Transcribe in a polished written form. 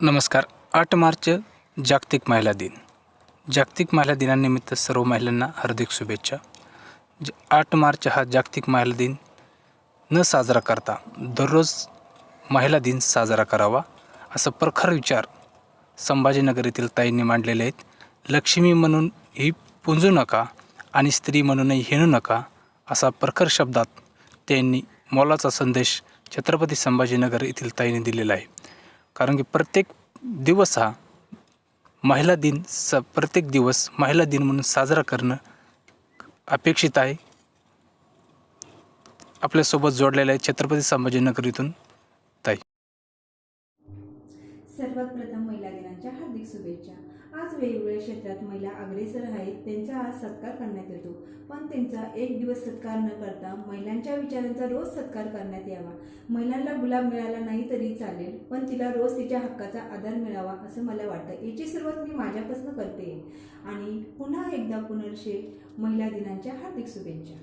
नमस्कार. 8 मार्च जागतिक महिला दिन. जागतिक महिला दिनानिमित्त सर्व महिलांना हार्दिक शुभेच्छा. 8 मार्च हा जागतिक महिला दिन न साजरा करता दररोज महिला दिन साजरा करावा असा प्रखर विचार संभाजीनगर येथील ताईंनी मांडलेले आहेत. लक्ष्मी म्हणून ही पुंजू नका आणि स्त्री म्हणूनही हिणू नका असा प्रखर शब्दात त्यांनी मोलाचा संदेश छत्रपती संभाजीनगर येथील ताईंनी दिलेला आहे. कारण की प्रत्येक दिवस हा महिला दिन प्रत्येक दिवस महिला दिन म्हणून साजरा करणं अपेक्षित आहे. आपल्यासोबत जोडलेला आहे छत्रपती संभाजीनगर इथून ताई. सर्वात प्रथम महिला दिनाच्या हार्दिक शुभेच्छा. आज वेगवेगळ्या क्षेत्रात महिला अग्रेसर आहेत, त्यांचा आज सत्कार करण्यात येतो. पण त्यांचा एक दिवस सत्कार न करता महिलांच्या विचारांचा रोज सत्कार करण्यात यावा. महिलांना गुलाब मिळाला नाही तरी चालेल, पण तिला रोज तिच्या हक्काचा आदर मिळावा असं मला वाटतं. याची सुरुवात मी माझ्यापासून करते. आणि पुन्हा एकदा पुनर्शे महिला दिनाच्या हार्दिक शुभेच्छा.